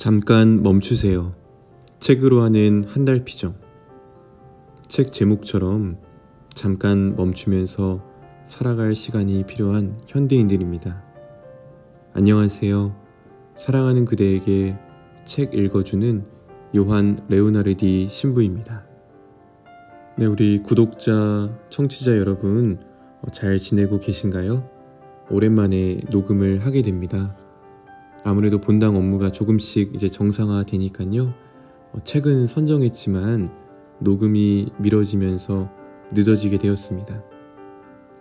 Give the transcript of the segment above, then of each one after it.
잠깐 멈추세요. 책으로 하는 한 달 피정. 책 제목처럼 잠깐 멈추면서 살아갈 시간이 필요한 현대인들입니다. 안녕하세요. 사랑하는 그대에게 책 읽어주는 요한 레오나르디 신부입니다. 네, 우리 구독자, 청취자 여러분 잘 지내고 계신가요? 오랜만에 녹음을 하게 됩니다. 아무래도 본당 업무가 조금씩 이제 정상화되니까요. 책은 선정했지만 녹음이 미뤄지면서 늦어지게 되었습니다.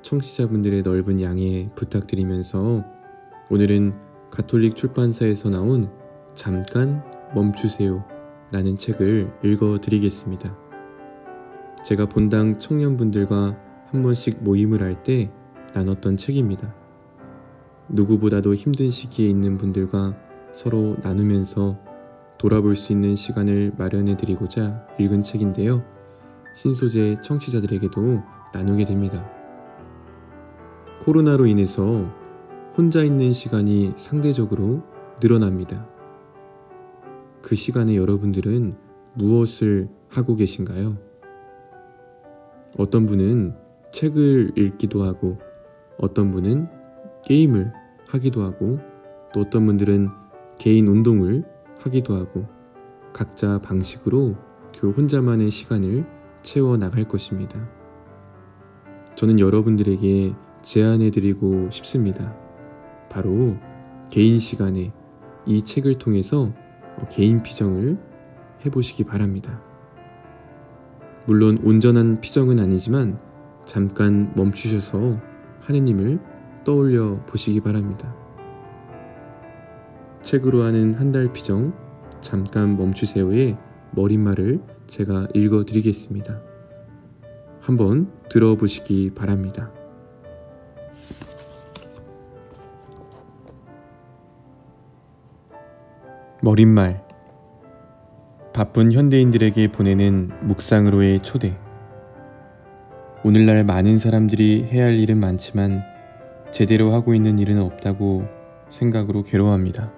청취자분들의 넓은 양해 부탁드리면서 오늘은 가톨릭 출판사에서 나온 잠깐 멈추세요 라는 책을 읽어드리겠습니다. 제가 본당 청년분들과 한 번씩 모임을 할 때 나눴던 책입니다. 누구보다도 힘든 시기에 있는 분들과 서로 나누면서 돌아볼 수 있는 시간을 마련해 드리고자 읽은 책인데요. 신소재 청취자들에게도 나누게 됩니다. 코로나로 인해서 혼자 있는 시간이 상대적으로 늘어납니다. 그 시간에 여러분들은 무엇을 하고 계신가요? 어떤 분은 책을 읽기도 하고 어떤 분은 게임을 하기도 하고 또 어떤 분들은 개인 운동을 하기도 하고 각자 방식으로 그 혼자만의 시간을 채워 나갈 것입니다. 저는 여러분들에게 제안해드리고 싶습니다. 바로 개인 시간에 이 책을 통해서 개인 피정을 해보시기 바랍니다. 물론 온전한 피정은 아니지만 잠깐 멈추셔서 하느님을 떠올려 보시기 바랍니다. 책으로 하는 한 달 피정 잠깐 멈추세요의 머릿말을 제가 읽어드리겠습니다. 한번 들어보시기 바랍니다. 머릿말. 바쁜 현대인들에게 보내는 묵상으로의 초대. 오늘날 많은 사람들이 해야 할 일은 많지만 제대로 하고 있는 일은 없다고 생각으로 괴로워합니다.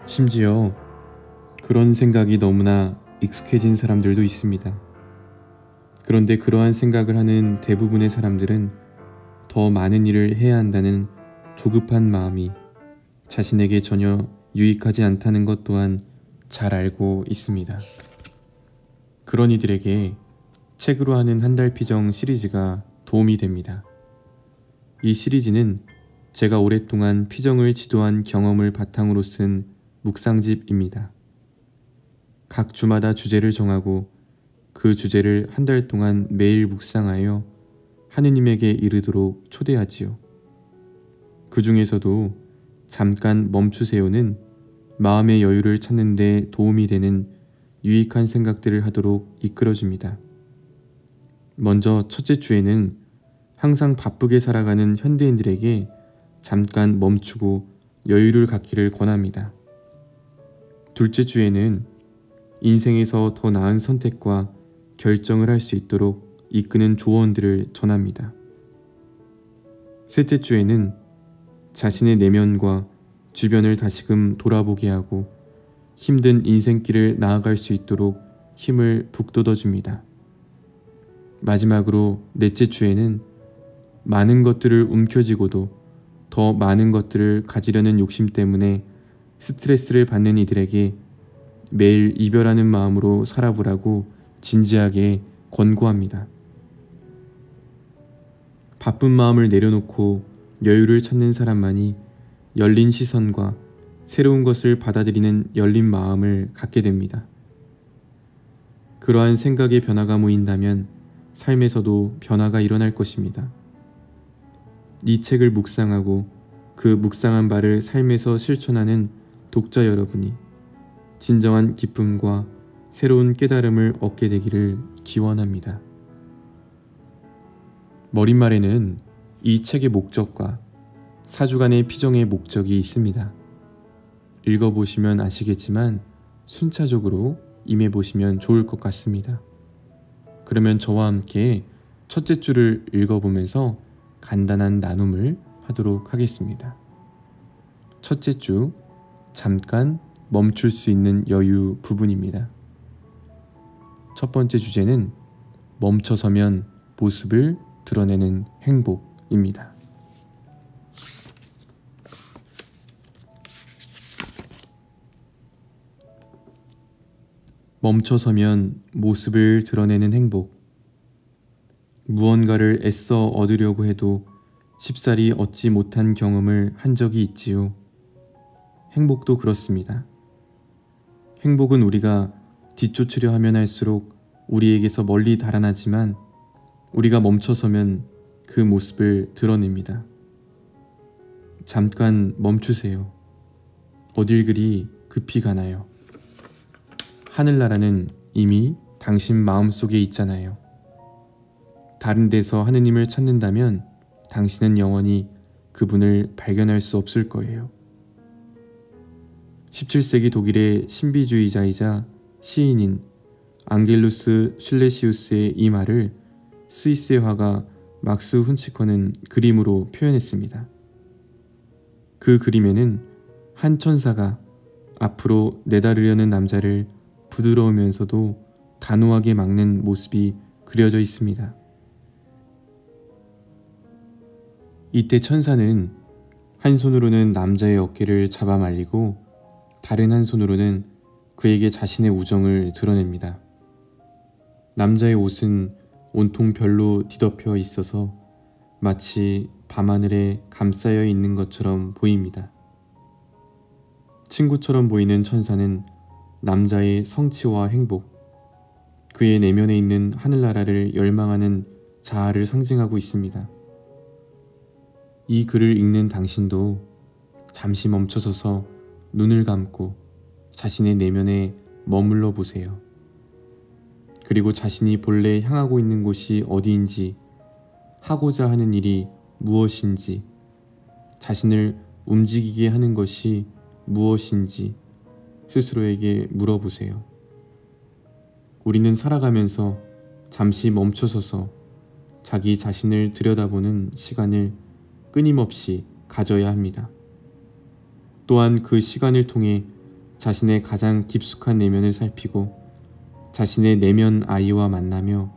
심지어 그런 생각이 너무나 익숙해진 사람들도 있습니다. 그런데 그러한 생각을 하는 대부분의 사람들은 더 많은 일을 해야 한다는 조급한 마음이 자신에게 전혀 유익하지 않다는 것 또한 잘 알고 있습니다. 그런 이들에게 책으로 하는 한 달 피정 시리즈가 도움이 됩니다. 이 시리즈는 제가 오랫동안 피정을 지도한 경험을 바탕으로 쓴 묵상집입니다. 각 주마다 주제를 정하고 그 주제를 한 달 동안 매일 묵상하여 하느님에게 이르도록 초대하지요. 그 중에서도 잠깐 멈추세요는 마음의 여유를 찾는 데 도움이 되는 유익한 생각들을 하도록 이끌어줍니다. 먼저 첫째 주에는 항상 바쁘게 살아가는 현대인들에게 잠깐 멈추고 여유를 갖기를 권합니다. 둘째 주에는 인생에서 더 나은 선택과 결정을 할 수 있도록 이끄는 조언들을 전합니다. 셋째 주에는 자신의 내면과 주변을 다시금 돌아보게 하고 힘든 인생길을 나아갈 수 있도록 힘을 북돋워줍니다. 마지막으로 넷째 주에는 많은 것들을 움켜쥐고도 더 많은 것들을 가지려는 욕심 때문에 스트레스를 받는 이들에게 매일 이별하는 마음으로 살아보라고 진지하게 권고합니다. 바쁜 마음을 내려놓고 여유를 찾는 사람만이 열린 시선과 새로운 것을 받아들이는 열린 마음을 갖게 됩니다. 그러한 생각의 변화가 모인다면 삶에서도 변화가 일어날 것입니다. 이 책을 묵상하고 그 묵상한 바를 삶에서 실천하는 독자 여러분이 진정한 기쁨과 새로운 깨달음을 얻게 되기를 기원합니다. 머릿말에는 이 책의 목적과 4주간의 피정의 목적이 있습니다. 읽어보시면 아시겠지만 순차적으로 임해보시면 좋을 것 같습니다. 그러면 저와 함께 첫째 주를 읽어보면서 간단한 나눔을 하도록 하겠습니다. 첫째 주, 잠깐 멈출 수 있는 여유 부분입니다. 첫 번째 주제는 멈춰서면 모습을 드러내는 행복입니다. 멈춰서면 모습을 드러내는 행복. 무언가를 애써 얻으려고 해도 쉽사리 얻지 못한 경험을 한 적이 있지요. 행복도 그렇습니다. 행복은 우리가 뒤쫓으려 하면 할수록 우리에게서 멀리 달아나지만 우리가 멈춰서면 그 모습을 드러냅니다. 잠깐 멈추세요. 어딜 그리 급히 가나요? 하늘나라는 이미 당신 마음속에 있잖아요. 다른 데서 하느님을 찾는다면 당신은 영원히 그분을 발견할 수 없을 거예요. 17세기 독일의 신비주의자이자 시인인 앙겔루스 슐레시우스의 이 말을 스위스의 화가 막스 훈치커는 그림으로 표현했습니다. 그 그림에는 한 천사가 앞으로 내다르려는 남자를 부드러우면서도 단호하게 막는 모습이 그려져 있습니다. 이때 천사는 한 손으로는 남자의 어깨를 잡아 말리고 다른 한 손으로는 그에게 자신의 우정을 드러냅니다. 남자의 옷은 온통 별로 뒤덮여 있어서 마치 밤하늘에 감싸여 있는 것처럼 보입니다. 친구처럼 보이는 천사는 남자의 성취와 행복, 그의 내면에 있는 하늘나라를 열망하는 자아를 상징하고 있습니다. 이 글을 읽는 당신도 잠시 멈춰서서 눈을 감고 자신의 내면에 머물러 보세요. 그리고 자신이 본래 향하고 있는 곳이 어디인지, 하고자 하는 일이 무엇인지, 자신을 움직이게 하는 것이 무엇인지 스스로에게 물어보세요. 우리는 살아가면서 잠시 멈춰서서 자기 자신을 들여다보는 시간을 끊임없이 가져야 합니다. 또한 그 시간을 통해 자신의 가장 깊숙한 내면을 살피고 자신의 내면 아이와 만나며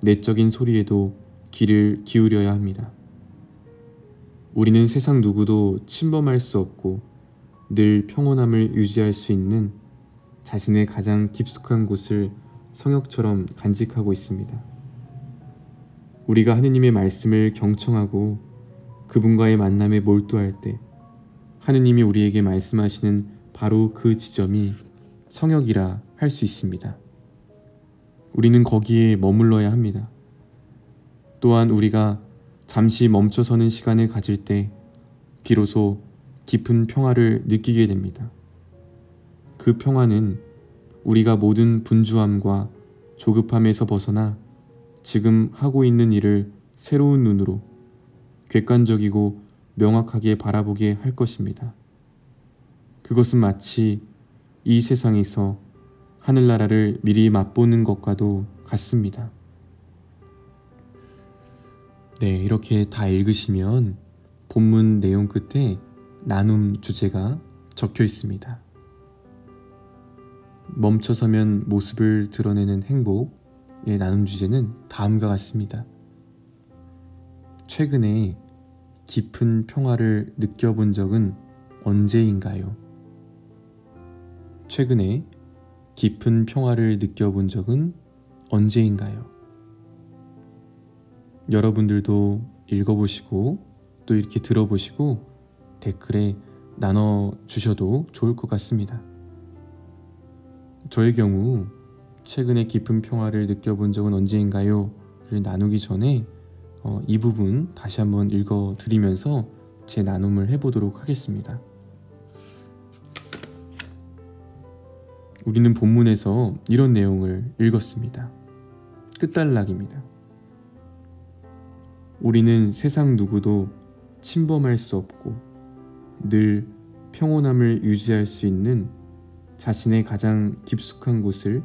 내적인 소리에도 귀를 기울여야 합니다. 우리는 세상 누구도 침범할 수 없고 늘 평온함을 유지할 수 있는 자신의 가장 깊숙한 곳을 성역처럼 간직하고 있습니다. 우리가 하느님의 말씀을 경청하고 그분과의 만남에 몰두할 때 하느님이 우리에게 말씀하시는 바로 그 지점이 성역이라 할 수 있습니다. 우리는 거기에 머물러야 합니다. 또한 우리가 잠시 멈춰서는 시간을 가질 때 비로소 깊은 평화를 느끼게 됩니다. 그 평화는 우리가 모든 분주함과 조급함에서 벗어나 지금 하고 있는 일을 새로운 눈으로 객관적이고 명확하게 바라보게 할 것입니다. 그것은 마치 이 세상에서 하늘나라를 미리 맛보는 것과도 같습니다. 네, 이렇게 다 읽으시면 본문 내용 끝에 나눔 주제가 적혀 있습니다. 멈춰서면 모습을 드러내는 행복의 나눔 주제는 다음과 같습니다. 최근에 깊은 평화를 느껴본 적은 언제인가요? 최근에 깊은 평화를 느껴본 적은 언제인가요? 여러분들도 읽어보시고 또 이렇게 들어보시고 댓글에 나눠주셔도 좋을 것 같습니다. 저의 경우 최근에 깊은 평화를 느껴본 적은 언제인가요? 를 나누기 전에 이 부분 다시 한번 읽어드리면서 제 나눔을 해보도록 하겠습니다. 우리는 본문에서 이런 내용을 읽었습니다. 끝단락입니다. 우리는 세상 누구도 침범할 수 없고 늘 평온함을 유지할 수 있는 자신의 가장 깊숙한 곳을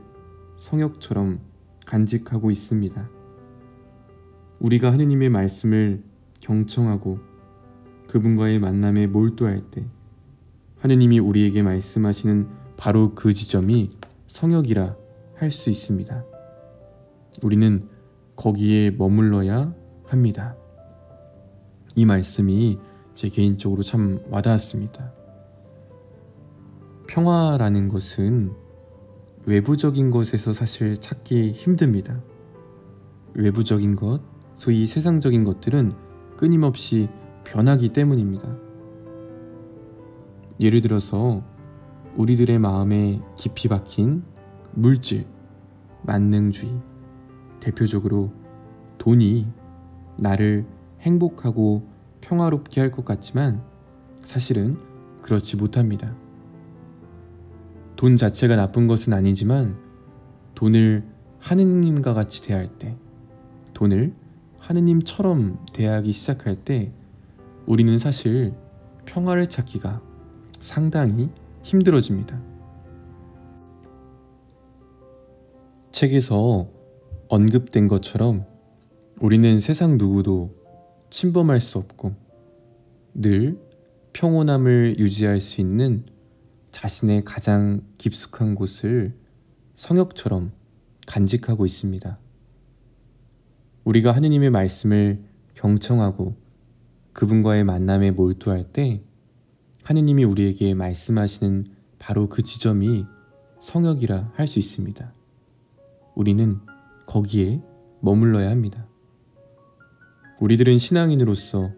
성역처럼 간직하고 있습니다. 우리가 하느님의 말씀을 경청하고 그분과의 만남에 몰두할 때 하느님이 우리에게 말씀하시는 바로 그 지점이 성역이라 할 수 있습니다. 우리는 거기에 머물러야 합니다. 이 말씀이 제 개인적으로 참 와닿았습니다. 평화라는 것은 외부적인 것에서 사실 찾기 힘듭니다. 외부적인 것, 소위 세상적인 것들은 끊임없이 변하기 때문입니다. 예를 들어서 우리들의 마음에 깊이 박힌 물질, 만능주의, 대표적으로 돈이 나를 행복하고 평화롭게 할 것 같지만 사실은 그렇지 못합니다. 돈 자체가 나쁜 것은 아니지만 돈을 하느님과 같이 대할 때, 돈을 하느님처럼 대하기 시작할 때 우리는 사실 평화를 찾기가 상당히 힘들어집니다. 책에서 언급된 것처럼 우리는 세상 누구도 침범할 수 없고 늘 평온함을 유지할 수 있는 자신의 가장 깊숙한 곳을 성역처럼 간직하고 있습니다. 우리가 하느님의 말씀을 경청하고 그분과의 만남에 몰두할 때 하느님이 우리에게 말씀하시는 바로 그 지점이 성역이라 할 수 있습니다. 우리는 거기에 머물러야 합니다. 우리들은 신앙인으로서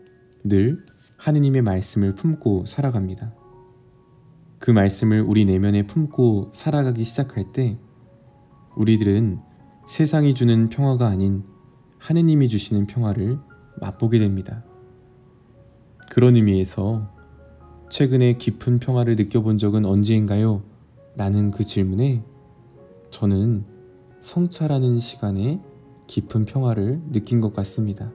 늘 하느님의 말씀을 품고 살아갑니다. 그 말씀을 우리 내면에 품고 살아가기 시작할 때 우리들은 세상이 주는 평화가 아닌 하느님이 주시는 평화를 맛보게 됩니다. 그런 의미에서 최근에 깊은 평화를 느껴본 적은 언제인가요? 라는 그 질문에 저는 성찰하는 시간에 깊은 평화를 느낀 것 같습니다.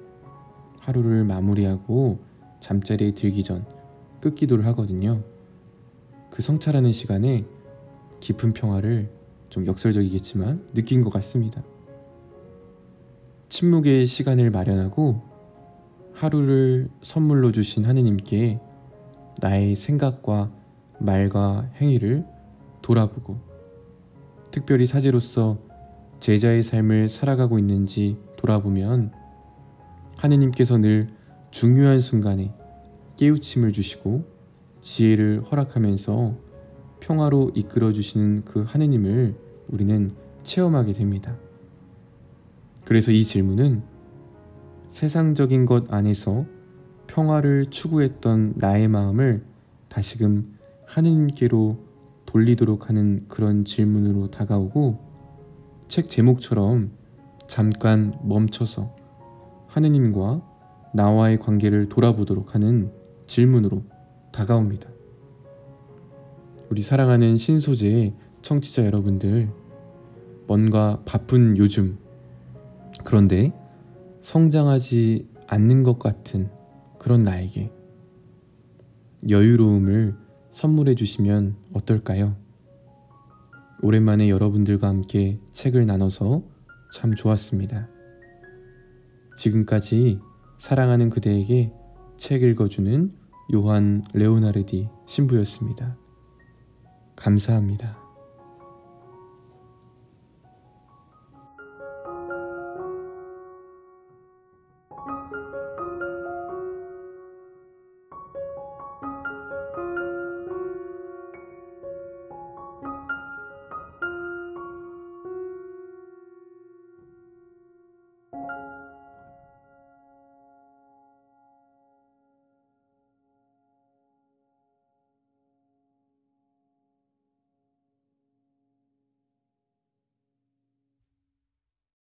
하루를 마무리하고 잠자리에 들기 전 끝기도를 하거든요. 그 성찰하는 시간에 깊은 평화를 좀 역설적이겠지만 느낀 것 같습니다. 침묵의 시간을 마련하고 하루를 선물로 주신 하느님께 나의 생각과 말과 행위를 돌아보고 특별히 사제로서 제자의 삶을 살아가고 있는지 돌아보면 하느님께서 늘 중요한 순간에 깨우침을 주시고 지혜를 허락하면서 평화로 이끌어 주시는 그 하느님을 우리는 체험하게 됩니다. 그래서 이 질문은 세상적인 것 안에서 평화를 추구했던 나의 마음을 다시금 하느님께로 돌리도록 하는 그런 질문으로 다가오고 책 제목처럼 잠깐 멈춰서 하느님과 나와의 관계를 돌아보도록 하는 질문으로 다가옵니다. 우리 사랑하는 신소재의 청취자 여러분들, 뭔가 바쁜 요즘, 그런데 성장하지 않는 것 같은 그런 나에게 여유로움을 선물해 주시면 어떨까요? 오랜만에 여러분들과 함께 책을 나눠서 참 좋았습니다. 지금까지 사랑하는 그대에게 책 읽어주는 요한 레오나르디 신부였습니다. 감사합니다.